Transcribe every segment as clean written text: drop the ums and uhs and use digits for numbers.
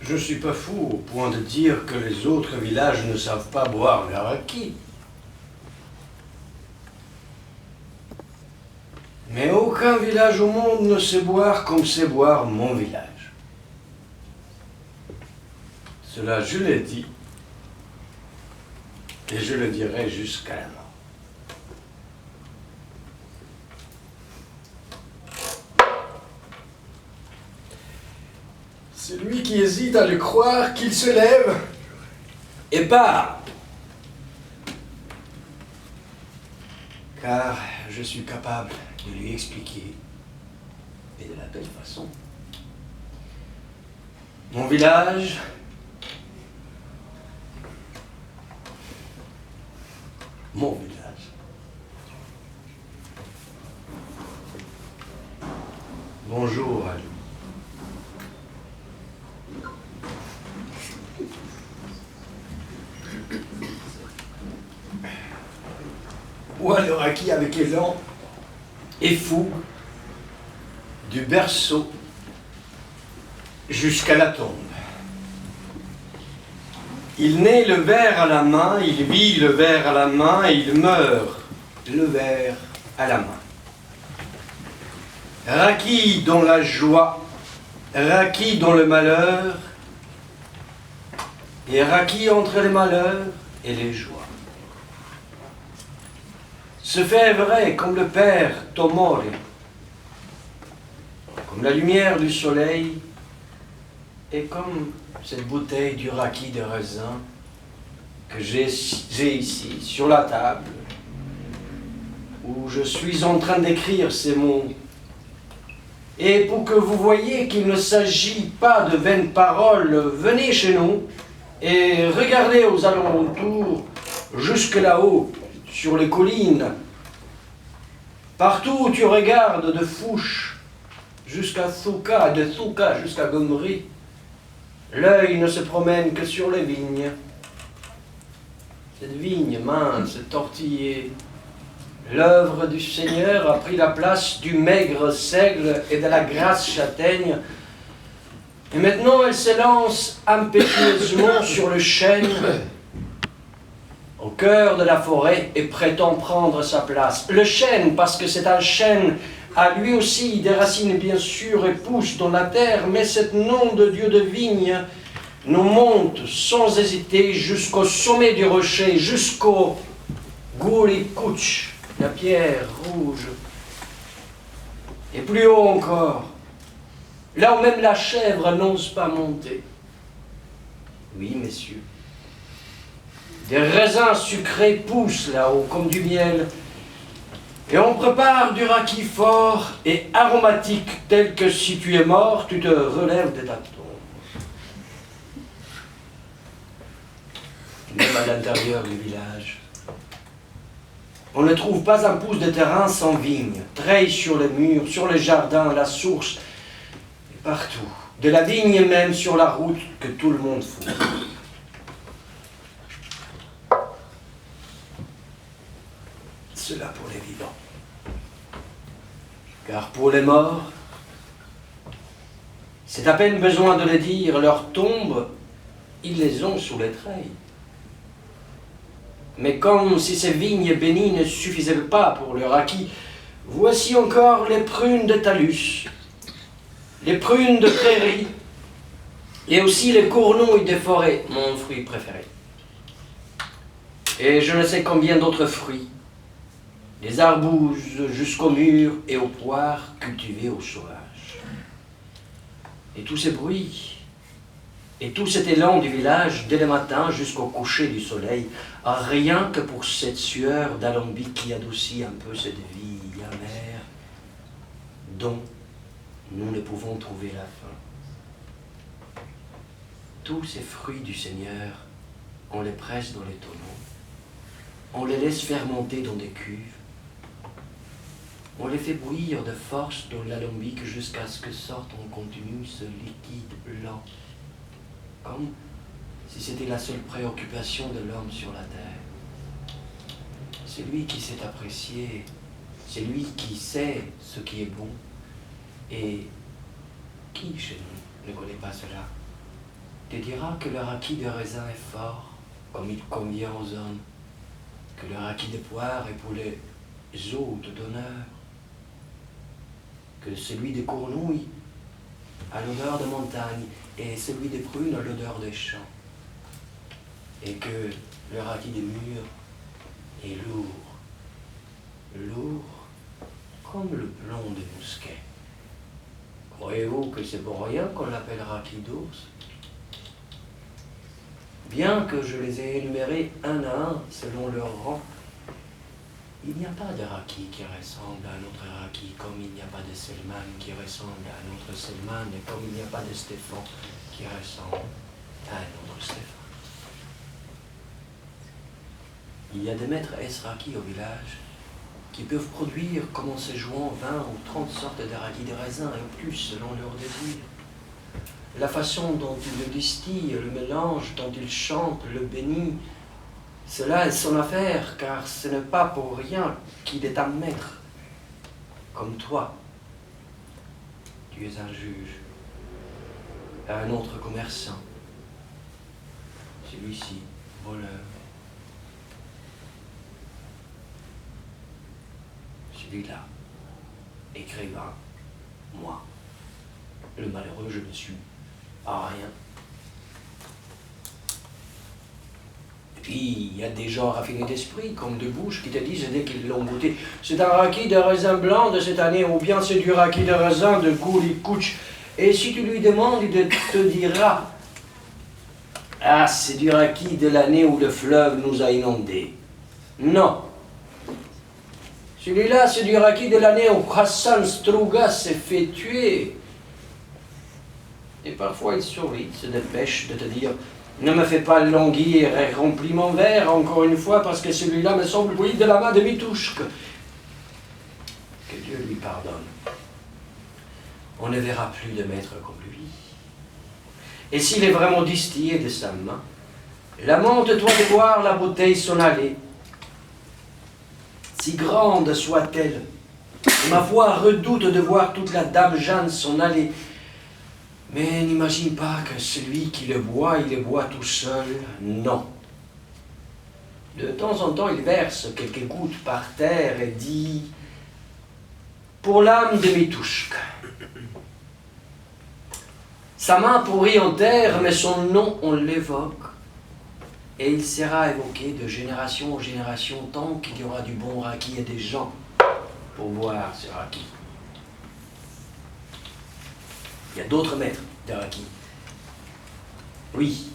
Je ne suis pas fou au point de dire que les autres villages ne savent pas boire le raki. Mais aucun village au monde ne sait boire comme sait boire mon village. Cela, je l'ai dit, et je le dirai jusqu'à la mort. Celui qui hésite à le croire, qu'il se lève et part. Car je suis capable de lui expliquer, et de la belle façon. Mon village, mon village. Bonjour à lui. Ou alors acquis avec élan et fou, du berceau jusqu'à la tombe. Il naît le verre à la main, il vit le verre à la main, et il meurt le verre à la main. Raki dans la joie, Raki dans le malheur, et Raki entre les malheurs et les joies. Ce fait vrai comme le père Tomori, comme la lumière du soleil, et comme cette bouteille du raki de raisin que j'ai ici, sur la table, où je suis en train d'écrire ces mots. Et pour que vous voyez qu'il ne s'agit pas de vaines paroles, venez chez nous et regardez aux alentours, jusque là-haut, sur les collines. Partout où tu regardes, de Fouche jusqu'à Souka, de Souka jusqu'à Gomri, l'œil ne se promène que sur les vignes. Cette vigne mince, tortillée, l'œuvre du Seigneur a pris la place du maigre seigle et de la grasse châtaigne. Et maintenant, elle s'élance impétueusement sur le chêne, au cœur de la forêt, et prétend prendre sa place. Le chêne, parce que c'est un chêne, a lui aussi des racines bien sûres et pousse dans la terre, mais cet nom de Dieu de vigne nous monte sans hésiter jusqu'au sommet du rocher, jusqu'au Gourikouch, la pierre rouge. Et plus haut encore, là où même la chèvre n'ose pas monter. Oui, messieurs, des raisins sucrés poussent là-haut comme du miel, et on prépare du raki fort et aromatique, tel que si tu es mort, tu te relèves de ta tombe. Même à l'intérieur du village, on ne trouve pas un pouce de terrain sans vigne, treilles sur les murs, sur les jardins, la source, et partout, de la vigne même sur la route que tout le monde fout. Cela pour les vivants. Car pour les morts, c'est à peine besoin de le dire, leurs tombes, ils les ont sous les treilles. Mais comme si ces vignes bénies ne suffisaient pas pour le raki, voici encore les prunes de Talus, les prunes de prairie, et aussi les cournouilles des forêts, mon fruit préféré. Et je ne sais combien d'autres fruits, des arbouses jusqu'aux mûres et aux poires cultivées au sauvage. Et tous ces bruits, et tout cet élan du village, dès le matin jusqu'au coucher du soleil, rien que pour cette sueur d'alambic qui adoucit un peu cette vie amère, dont nous ne pouvons trouver la fin. tous ces fruits du Seigneur, on les presse dans les tonneaux, on les laisse fermenter dans des cuves, on les fait bouillir de force dans l'alambic jusqu'à ce que sorte en continu ce liquide blanc, comme si c'était la seule préoccupation de l'homme sur la terre. C'est lui qui sait apprécier, c'est lui qui sait ce qui est bon, et qui chez nous ne connaît pas cela? Te dira que le raki de raisin est fort, comme il convient aux hommes, que le raki de poire est pour les hôtes d'honneur, que celui de cornouille a l'odeur de montagne et celui de prune a l'odeur des champs, et que le raki de mûre est lourd, lourd comme le plomb de mousquet. Croyez-vous que c'est pour rien qu'on l'appelle raki d'ours? Bien que je les ai énumérés un à un selon leur rang, il n'y a pas de raki qui ressemble à un autre raki, comme il n'y a pas de Selman qui ressemble à un autre Selman, et comme il n'y a pas de Stéphane qui ressemble à un autre Stéphane. Il y a des maîtres S-raki au village qui peuvent produire, comme en se jouant 20 ou 30 sortes de raki de raisin, et plus selon leur désir. La façon dont il le distille, le mélange, dont il chante, le bénit, cela est son affaire, car ce n'est pas pour rien qu'il est un maître, comme toi. Tu es un juge, un autre commerçant, celui-ci, voleur, celui-là, écrivain, moi, le malheureux, je ne suis à rien. Et puis, il y a des gens raffinés d'esprit, comme de bouche, qui te disent dès qu'ils l'ont goûté, c'est un raki de raisin blanc de cette année, ou bien c'est du raki de raisin de Goulikouch. Et si tu lui demandes, il te dira, ah, c'est du raki de l'année où le fleuve nous a inondés. Non. Celui-là, c'est du raki de l'année où Hassan Strouga s'est fait tuer. Et parfois il sourit, se dépêche de te dire « Ne me fais pas languir et remplis mon verre encore une fois parce que celui-là me semble bouillir de la main de Mitouchk. » Que Dieu lui pardonne. On ne verra plus de maître comme lui. Et s'il est vraiment distillé de sa main, lamente-toi de voir la bouteille s'en aller. Si grande soit-elle, ma foi redoute de voir toute la dame Jeanne s'en aller. Mais n'imagine pas que celui qui le boit, il le boit tout seul. Non. De temps en temps, il verse quelques gouttes par terre et dit « Pour l'âme de Mitouchk ». Sa main pourrit en terre, mais son nom, on l'évoque. Et il sera évoqué de génération en génération tant qu'il y aura du bon raki et des gens pour boire ce raki. Il y a d'autres maîtres de raki. Oui,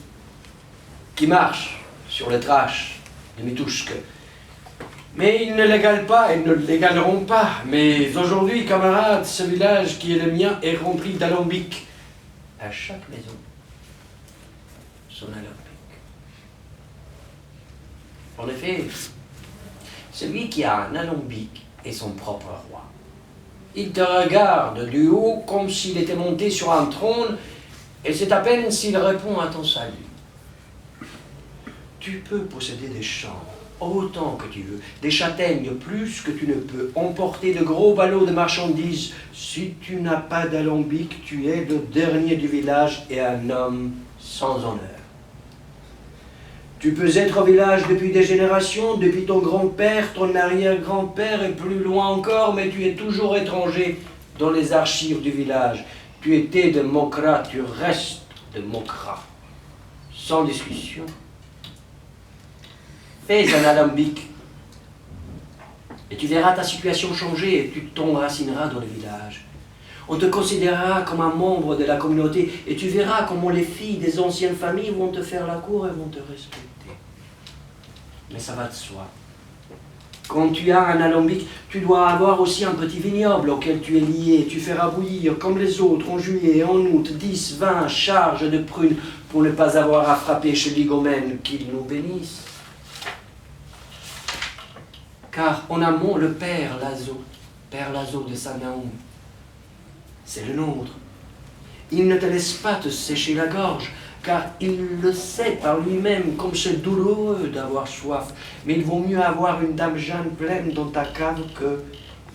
qui marchent sur le trash de Mitouchk. Mais ils ne l'égalent pas et ne l'égaleront pas. Mais aujourd'hui, camarades, ce village qui est le mien est rempli d'alambics. À chaque maison, son alambic. En effet, celui qui a un alambic est son propre roi. Il te regarde du haut comme s'il était monté sur un trône, et c'est à peine s'il répond à ton salut. Tu peux posséder des champs autant que tu veux, des châtaignes plus que tu ne peux, emporter de gros ballots de marchandises. Si tu n'as pas d'alambic, tu es le dernier du village et un homme sans honneur. Tu peux être au village depuis des générations, depuis ton grand-père, ton arrière-grand-père et plus loin encore, mais tu es toujours étranger dans les archives du village. Tu étais de Mokra, tu restes de Mokra. Sans discussion. Fais un alambic et tu verras ta situation changer et tu t'enracineras dans le village. On te considérera comme un membre de la communauté et tu verras comment les filles des anciennes familles vont te faire la cour et vont te respecter. Mais ça va de soi. Quand tu as un alambic, tu dois avoir aussi un petit vignoble auquel tu es lié. Tu feras bouillir, comme les autres, en juillet et en août, 10, 20 charges de prunes pour ne pas avoir à frapper chez l'Igomène, qu'il nous bénisse. Car en amont, le Père Lazo de Sanaum, c'est le nôtre. Il ne te laisse pas te sécher la gorge, car il le sait par lui-même comme c'est douloureux d'avoir soif. Mais il vaut mieux avoir une dame Jeanne pleine dans ta cave que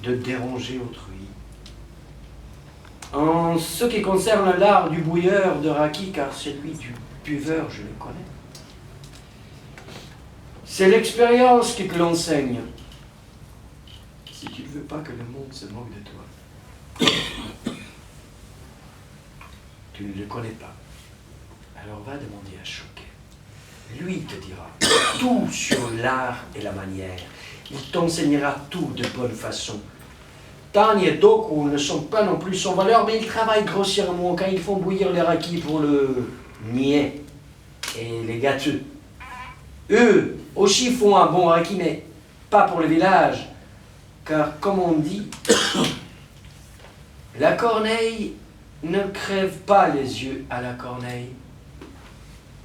de déranger autrui. En ce qui concerne l'art du bouilleur de raki, car celui du buveur, je le connais, c'est l'expérience qui te l'enseigne. Si tu ne veux pas que le monde se moque de toi, tu ne le connais pas. Alors va demander à Choquet. Lui te dira tout sur l'art et la manière. Il t'enseignera tout de bonne façon. Tanya et Doku ne sont pas non plus sans valeur, mais ils travaillent grossièrement quand ils font bouillir les raki pour le niais et les gâteux. Eux aussi font un bon raki, mais pas pour le village. Car, comme on dit, la corneille ne crève pas les yeux à la corneille.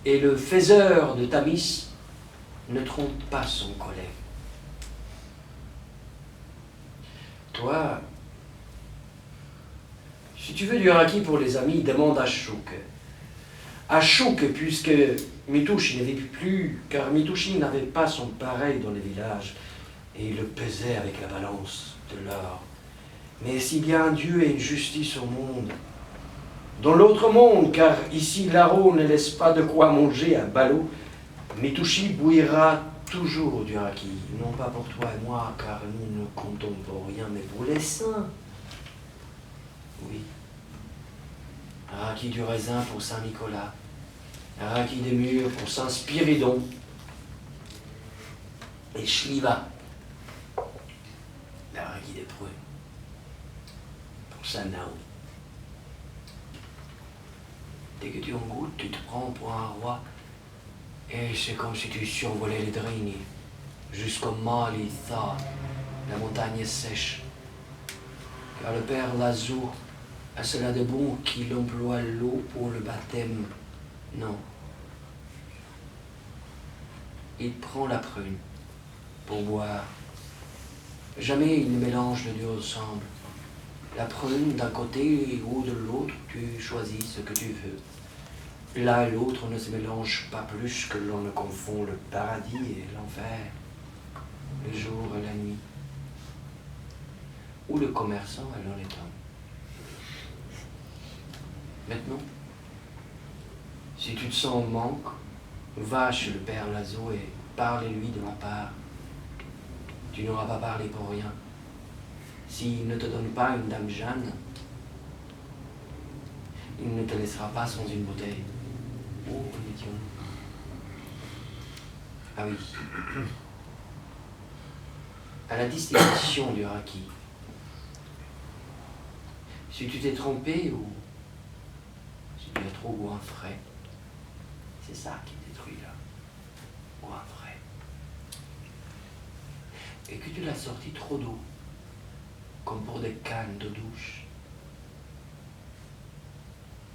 Et le faiseur de Tamis ne trompe pas son collègue. Toi, si tu veux du raki pour les amis, demande à Chouk. À Chouk, puisque Mitouchi ne vit plus, car Mitouchi n'avait pas son pareil dans les villages, et il le pesait avec la balance de l'or. Mais si bien Dieu et une justice au monde, dans l'autre monde, car ici l'Aro ne laisse pas de quoi manger à ballot, Mitouchi bouillera toujours du raki, non pas pour toi et moi, car nous ne comptons pour rien, mais pour les saints. Oui. Un raki du raisin pour Saint-Nicolas, un raki des mûres pour Saint-Spiridon, et Shliva, la raki des prunes, pour Saint-Naou. Dès que tu en goûtes, tu te prends pour un roi, et c'est comme si tu survolais les Drini, jusqu'au Malitha, la montagne sèche. Car le père Lazo a cela de bon qu'il emploie l'eau pour le baptême. Non. Il prend la prune pour boire. Jamais il ne mélange les deux ensemble. La prune d'un côté ou de l'autre, tu choisis ce que tu veux. L'un et l'autre ne se mélangent pas plus que l'on ne confond le paradis et l'enfer, le jour et la nuit, ou le commerçant et l'honnête homme. Maintenant, si tu te sens en manque, va chez le père Lazo et parle-lui de ma part. Tu n'auras pas parlé pour rien. S'il ne te donne pas une dame Jeanne, il ne te laissera pas sans une bouteille. Oh, étions. Ah oui. À la distillation du raki, si tu t'es trompé ou si tu as trop ou un frais, c'est ça qui détruit là. Ou un frais. Et que tu l'as sorti trop d'eau, comme pour des cannes d'eau douce.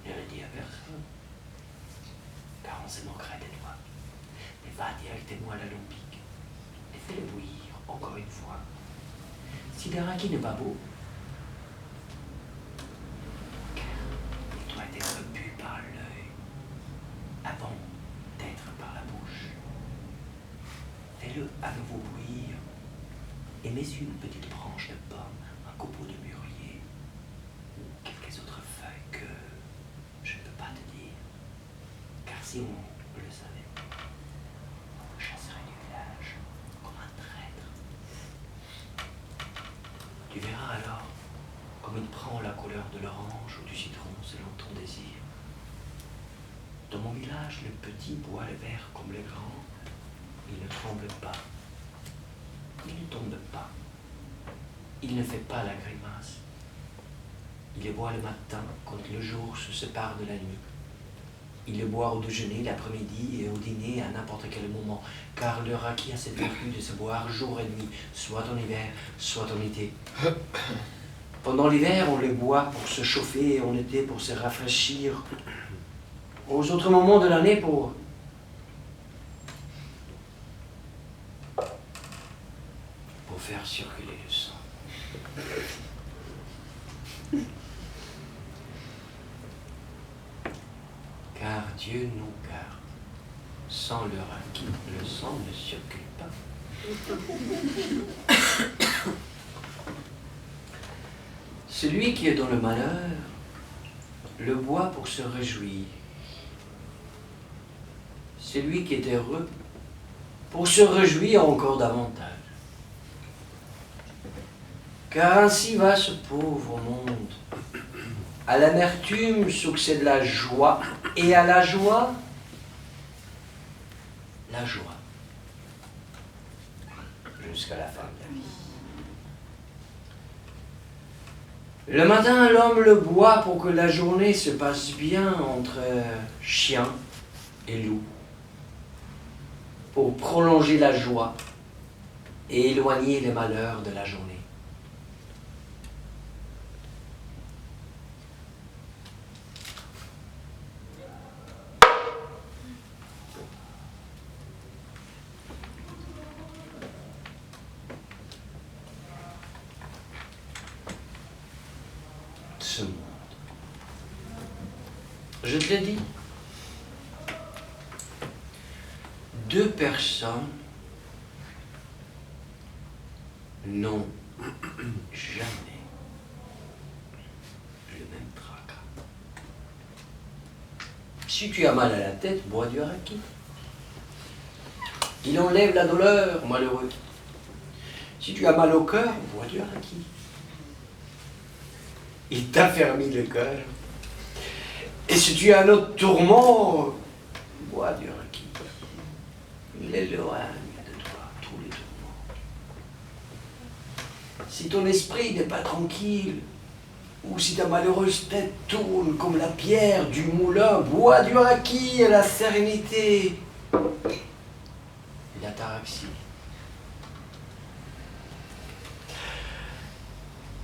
Ne le dis à personne, car on se moquerait de toi. Mais va directement à l'alambic et fais-le bouillir encore une fois. Si le raki n'est pas beau, car il doit être bu par l'œil avant d'être par la bouche. Fais-le à nouveau bouillir et mets une petite branche de pomme, un copeau de mûrier ou quelques autres feuilles que je ne peux pas te dire, car si on le savait, on me chasserait du village comme un traître. Tu verras alors comme il prend la couleur de l'orange ou du citron selon ton désir. Dans mon village, le petit boit le verre comme le grand. Il ne tremble pas. Il ne tombe pas. Il ne fait pas la grimace. Il les boit le matin quand le jour se sépare de la nuit. Il le boit au déjeuner, l'après-midi et au dîner à n'importe quel moment, car le raki a cette vertu de se boire jour et nuit, soit en hiver, soit en été. Pendant l'hiver, on le boit pour se chauffer et en été pour se rafraîchir. Aux autres moments de l'année pour faire circuler le sang. Car Dieu nous garde. Sans le raki, le sang ne circule pas. Celui qui est dans le malheur le boit pour se réjouir. Celui qui est heureux pour se réjouir encore davantage. Car ainsi va ce pauvre monde. À l'amertume succède la joie, et à la joie, jusqu'à la fin de la vie. Le matin, l'homme le boit pour que la journée se passe bien entre chien et loup, pour prolonger la joie et éloigner les malheurs de la journée. Ce monde. Je te l'ai dit, 2 personnes n'ont jamais le même tracas. Si tu as mal à la tête, bois du raki. Il enlève la douleur, malheureux. Si tu as mal au cœur, bois du raki. Il t'affermit le cœur. Et si tu as un autre tourment, bois du raki. Il éloigne de toi tous les tourments. Si ton esprit n'est pas tranquille, ou si ta malheureuse tête tourne comme la pierre du moulin, bois du raki à la sérénité. L'ataraxie.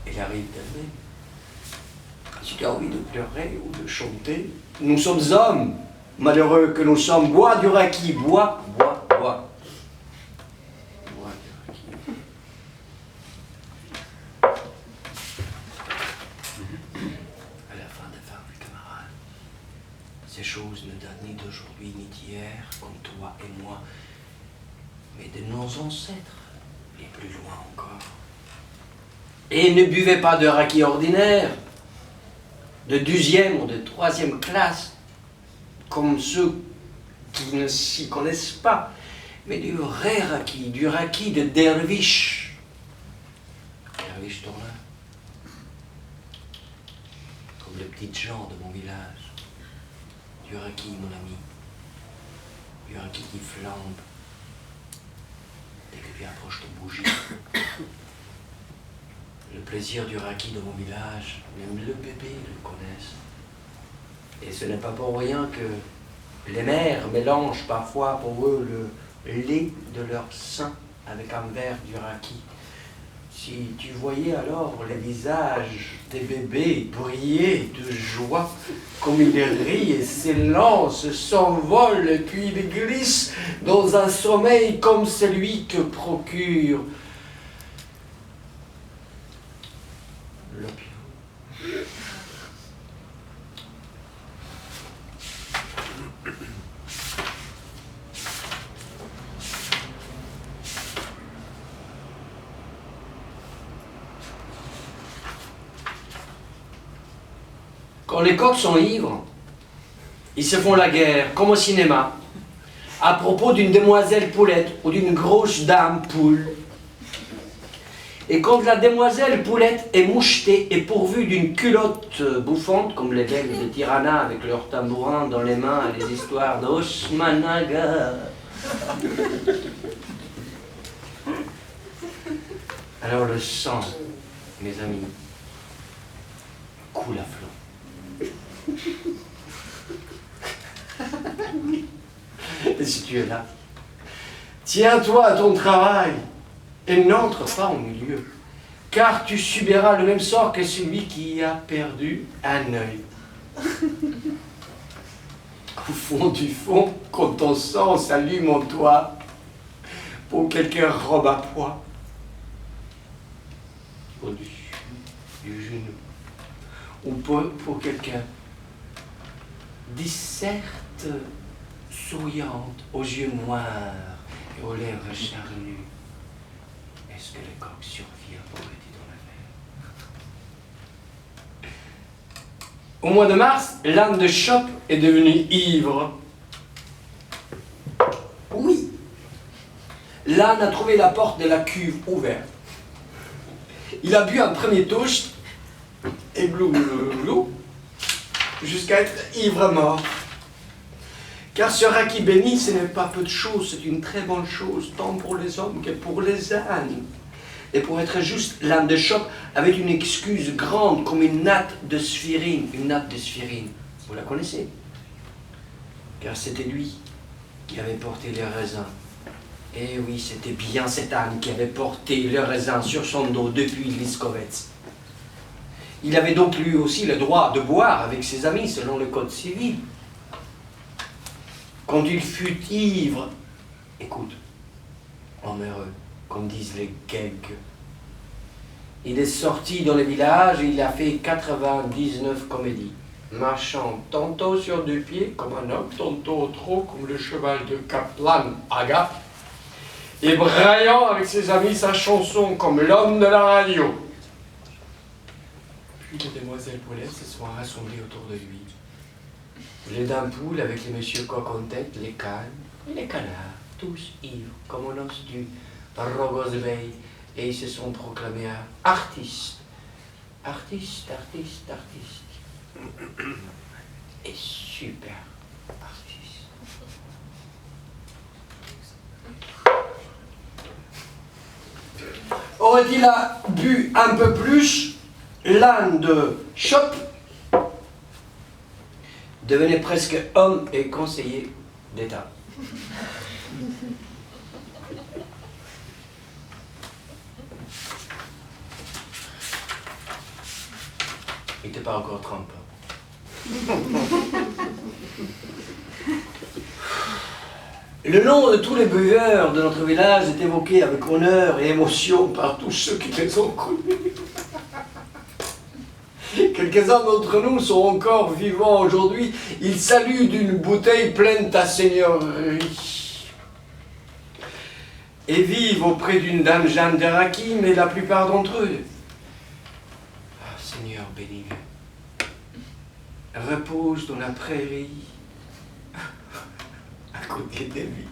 Elle arrive d'elle-même. Si tu as envie de pleurer ou de chanter, nous sommes hommes, malheureux que nous sommes. Bois du raki, bois. Bois du raki. À la fin des fins, mes camarades, ces choses ne datent ni d'aujourd'hui ni d'hier, comme toi et moi, mais de nos ancêtres, et plus loin encore. Et ne buvez pas de raki ordinaire, de 2e ou de 3e classe, comme ceux qui ne s'y connaissent pas, mais du vrai raki, du raki de derviche. Derviche tourneur. Comme les petites gens de mon village. Du raki, mon ami. Du raki qui flambe dès que tu approches ton bougie. Le plaisir du raki de mon village, même le bébé le connaissent. Et ce n'est pas pour rien que les mères mélangent parfois pour eux le lait de leur sein avec un verre du raki. Si tu voyais alors les visages des bébés briller de joie, comme ils rient et s'élancent, s'envolent, et puis ils glissent dans un sommeil comme celui que procure l'opium. Quand les coqs sont ivres, ils se font la guerre, comme au cinéma, à propos d'une demoiselle poulette ou d'une grosse dame poule. Et quand la demoiselle poulette est mouchetée et pourvue d'une culotte bouffante, comme les belles de Tirana avec leurs tambourins dans les mains et les histoires d'Osmanaga. Alors le sang, mes amis, coule à flot. Et si tu es là, tiens-toi à ton travail et n'entre pas au milieu, car tu subiras le même sort que celui qui a perdu un œil. Au fond du fond, quand ton sang s'allume en toi, pour quelqu'un robe à poids, au-dessus du genou, ou pour quelqu'un disserte souriante, aux yeux noirs et aux lèvres charnues. Est-ce que les coqs survivent pour être dans la mer? Au mois de mars, l'âne de Chope est devenu ivre. Oui, l'âne a trouvé la porte de la cuve ouverte. Il a bu un premier toast, et glou, glou, glou, jusqu'à être ivre mort. Car ce raki béni, ce n'est pas peu de choses, c'est une très bonne chose, tant pour les hommes que pour les ânes. Et pour être juste, l'âne de Chope avait une excuse grande comme une natte de Sphyrine. Une natte de Sphyrine, vous la connaissez? Car c'était lui qui avait porté les raisins. Et oui, c'était bien cet âne qui avait porté le raisin sur son dos depuis Liskovets. Il avait donc lui aussi le droit de boire avec ses amis selon le code civil. Quand il fut ivre, écoute, homme heureux, comme disent les Gegs, il est sorti dans le village et il a fait 99 comédies, marchant tantôt sur deux pieds comme un homme, tantôt au trot comme le cheval de Kaplan Aga, et braillant avec ses amis sa chanson comme l'homme de la radio. Puis les demoiselles Paulettes se sont rassemblées autour de lui. Les dames poules avec les messieurs coq en tête, les cannes et les canards, tous ivres comme au noces du Rogozbeil, et ils se sont proclamés artistes. Artistes, artistes, artistes. Et super artistes. Aurait-il bu un peu plus, l'âne de Chope devenait presque homme et conseiller d'État. Il n'était pas encore Trump. Le nom de tous les buveurs de notre village est évoqué avec honneur et émotion par tous ceux qui les ont connus. Quelques-uns d'entre nous sont encore vivants aujourd'hui. Ils saluent d'une bouteille pleine ta seigneurie. Et vivent auprès d'une dame Jeanne d'Araki, mais la plupart d'entre eux, Seigneur béni, reposent dans la prairie, à côté des vignes.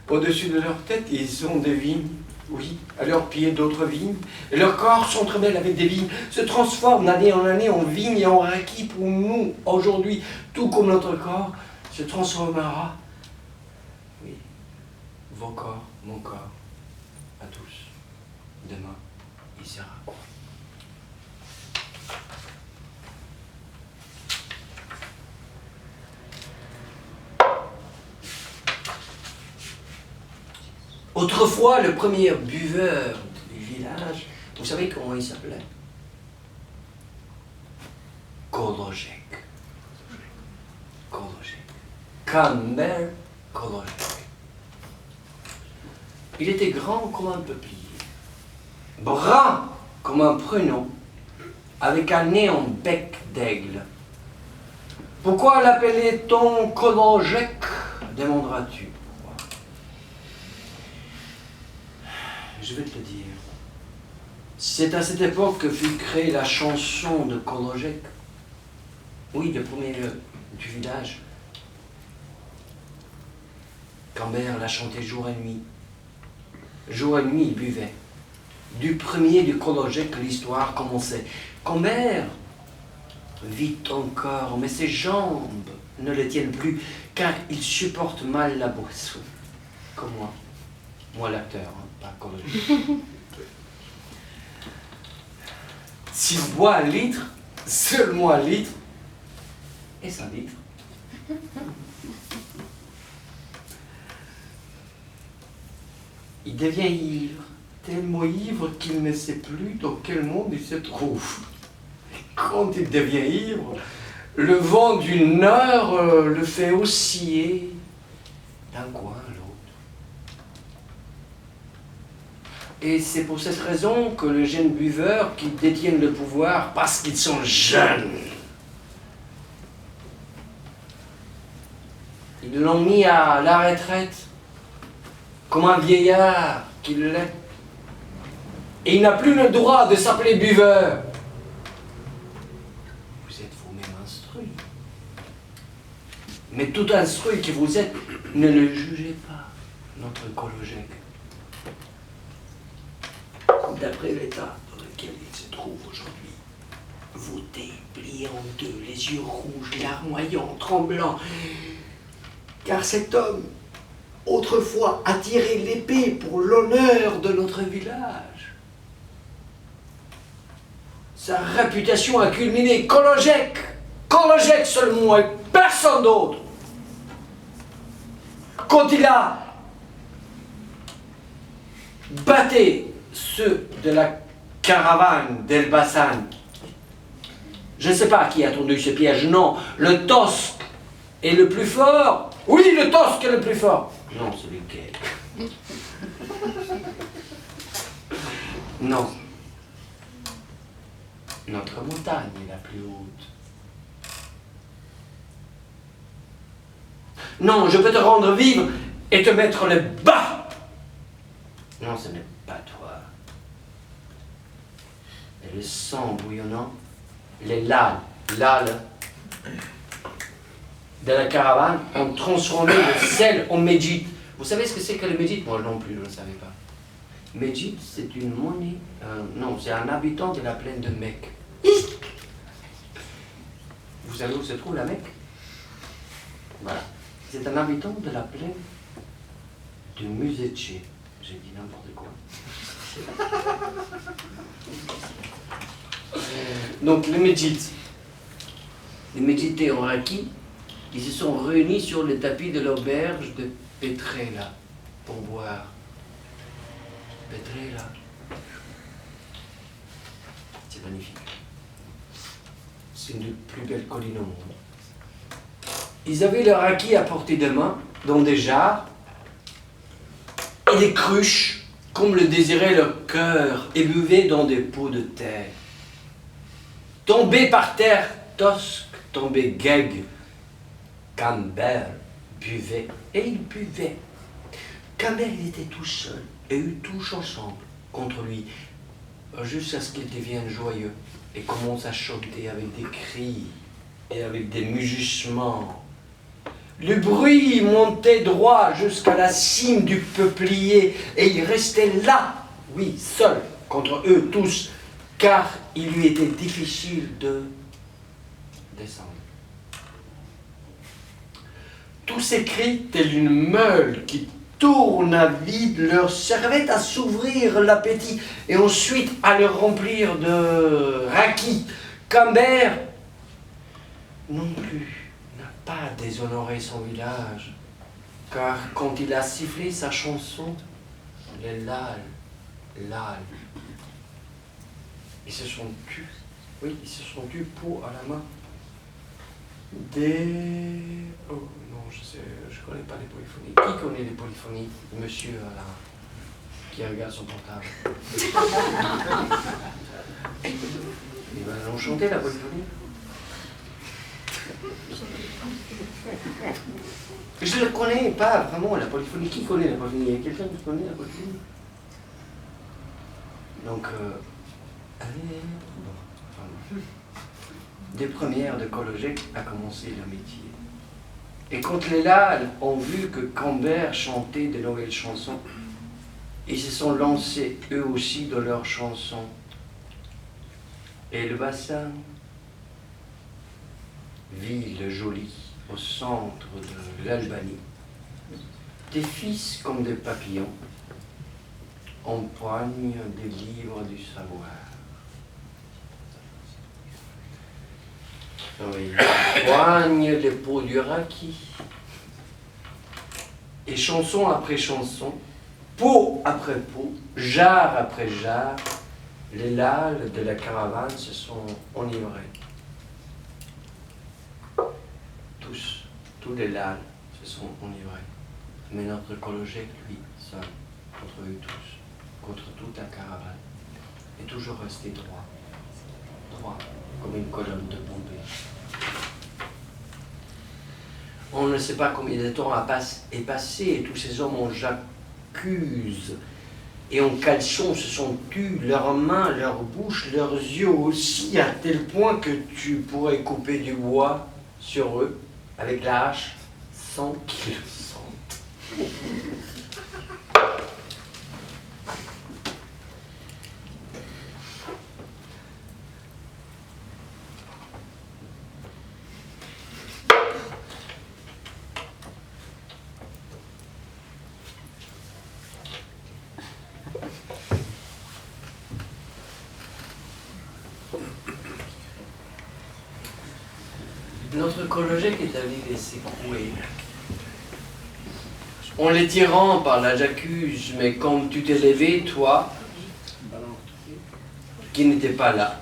Au-dessus de leur tête, ils ont des vignes. Oui, à leurs pieds d'autres vignes, et leur corps s'entremêle avec des vignes, se transforme d'année en année en vignes et en raki pour nous, aujourd'hui, tout comme notre corps se transformera. Oui, vos corps, mon corps, à tous, demain, il sera. Autrefois, le premier buveur du village, vous savez comment il s'appelait? Kolojek. Kolojek. Kamber Kolojek. Il était grand comme un peuplier, brun comme un pruneau, avec un nez en bec d'aigle. Pourquoi l'appelait-on Kolojek, demanderas-tu? Je vais te le dire. C'est à cette époque que fut créée la chanson de Kolojek. Oui, le premier du village. Cambert l'a chanté jour et nuit. Jour et nuit, il buvait. Du premier du Kolojek, l'histoire commençait. Cambert vit encore, mais ses jambes ne le tiennent plus, car il supporte mal la boisson. Comme moi. Moi, l'acteur, hein, pas Kolojek. S'il boit un litre, seulement un litre, et 5 litres, Il devient ivre, tellement ivre qu'il ne sait plus dans quel monde il se trouve. Quand il devient ivre, le vent du nord le fait osciller d'un coin à l'autre. Et c'est pour cette raison que les jeunes buveurs qui détiennent le pouvoir, parce qu'ils sont jeunes, ils l'ont mis à la retraite, comme un vieillard qu'il l'est. Et il n'a plus le droit de s'appeler buveur. Vous êtes vous-même instruit. Mais tout instruit que vous êtes, ne le jugez pas, notre collégien. D'après l'état dans lequel il se trouve aujourd'hui, voûté, plié en deux, les yeux rouges, larmoyants, tremblants, car cet homme, autrefois, a tiré l'épée pour l'honneur de notre village. Sa réputation a culminé. Kolojek seulement et personne d'autre. Quand il a battu ceux de la caravane d'Elbasan, je ne sais pas qui a tendu ce piège, non, le Tosque est le plus fort. Oui, le Tosque est le plus fort. Non, c'est lequel? Non. Notre montagne est la plus haute. Non, je peux te rendre vivre et te mettre le bas. Non, ce n'est pas toi. Et le sang bouillonnant, les lalles de la caravane ont transformé le sel en médjit. Vous savez ce que c'est que le médjit? Moi non plus, je ne savais pas. Médjit, c'est une monnaie. Non, c'est un habitant de la plaine de Mecque. Vous savez où se trouve la Mecque? Voilà. C'est un habitant de la plaine de Musetché. J'ai dit n'importe quoi. Donc les Médjites ont acquis, ils se sont réunis sur le tapis de l'auberge de Petrella pour boire. Petrella. C'est magnifique. C'est une des plus belles collines au monde. Ils avaient leur acquis à portée de main, dans des jarres et des cruches, comme le désirait leur cœur, et buvaient dans des pots de terre. Tombé par terre, Tosque, tombé Geg, Cambert buvait, et il buvait. Cambert, il était tout seul, et eux tous ensemble, contre lui, jusqu'à ce qu'il devienne joyeux, et commence à chanter avec des cris, et avec des mugissements. Le bruit montait droit jusqu'à la cime du peuplier, et il restait là, oui, seul, contre eux tous, car il lui était difficile de descendre. Tous ces cris, tels une meule qui tourne à vide, leur servaient à s'ouvrir l'appétit et ensuite à le remplir de raki. Cambert, non plus, n'a pas déshonoré son village, car quand il a sifflé sa chanson, les lalles, ils se sont tus, oui, ils se sont tus peau à la main. Oh non, je connais pas les polyphonies. Qui connaît les polyphonies? Monsieur là, qui regarde son portable. Ils vont chanter la polyphonie. Je ne connais pas vraiment la polyphonie. Qui connaît la polyphonie? Il y a quelqu'un qui connaît la polyphonie? Donc, des premières de Kolojek a commencé le métier. Et quand les lalles ont vu que Cambert chantait de nouvelles chansons, ils se sont lancés eux aussi dans leurs chansons. Et le bassin, ville jolie au centre de l'Albanie, des fils comme des papillons empoignent des livres du savoir. Oui. Poigne les peaux du raki. Et chanson après chanson, pot après pot, jarre après jarre, les lalles de la caravane se sont enivrés. Tous les lalles se sont enivrés. Mais notre collègue, lui, seul, contre eux tous, contre toute la caravane, est toujours resté droit, comme une colonne de Pompée. On ne sait pas combien de temps est passé et tous ces hommes en j'accuse et en caleçon se sont tus, leurs mains, leurs bouches, leurs yeux aussi, à tel point que tu pourrais couper du bois sur eux avec la hache sans qu'ils le sentent. Notre collègue est allé les secouer. En les tirant par la j'accuse, mais comme tu t'es levé, toi, qui n'étais pas là,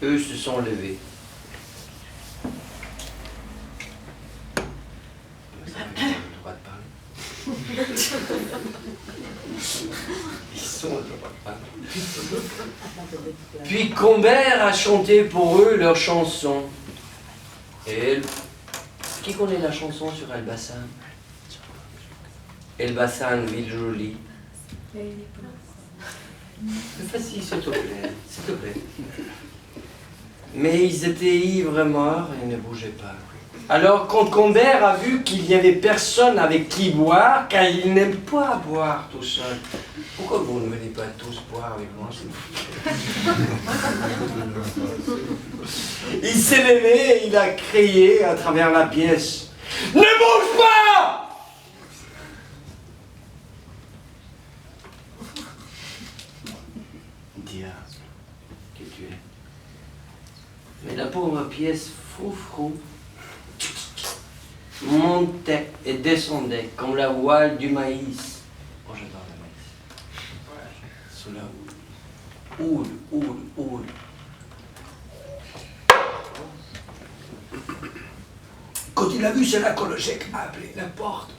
eux se sont levés. Vous avez le droit de parler. Ils sont le droit de parler. Puis Combert a chanté pour eux leur chanson. Et qui connaît la chanson sur Elbassan? Elbassan, ville jolie. Vas-y, s'il te plaît, s'il te plaît. Mais ils étaient ivres morts et ne bougeaient pas. Alors, quand Combert a vu qu'il n'y avait personne avec qui boire, car il n'aime pas boire tout seul, pourquoi vous ne venez pas tous boire avec moi? Il s'est levé et il a crié à travers la pièce. Ne bouge pas! Diable que tu es. Mais la pauvre pièce froufrou montait et descendait comme la voile du maïs. Oh, j'adore le maïs. Sous la houle. Houle. Quand il a vu cela, Kolojek a appelé la porte.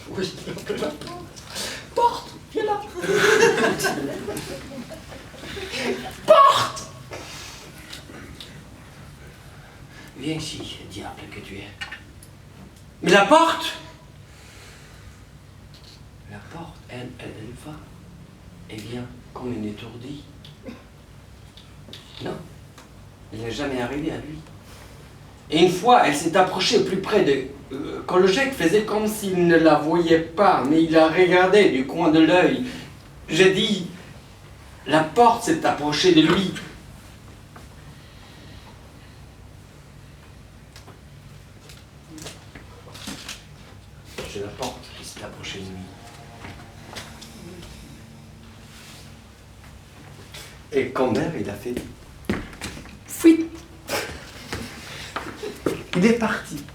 Où est-ce qu'il a appelé la porte? Porte, viens là. Porte! Viens ici, diable que tu es. Mais la porte, elle va et vient comme une étourdie. Non, elle n'est jamais arrivée à lui. Et une fois, elle s'est approchée plus près de... Kolojek faisait comme s'il ne la voyait pas, mais il la regardait du coin de l'œil. J'ai dit, la porte s'est approchée de lui. C'est la porte qui s'est approchée de lui. Et Combert, il a fait... Fuite. Il est parti.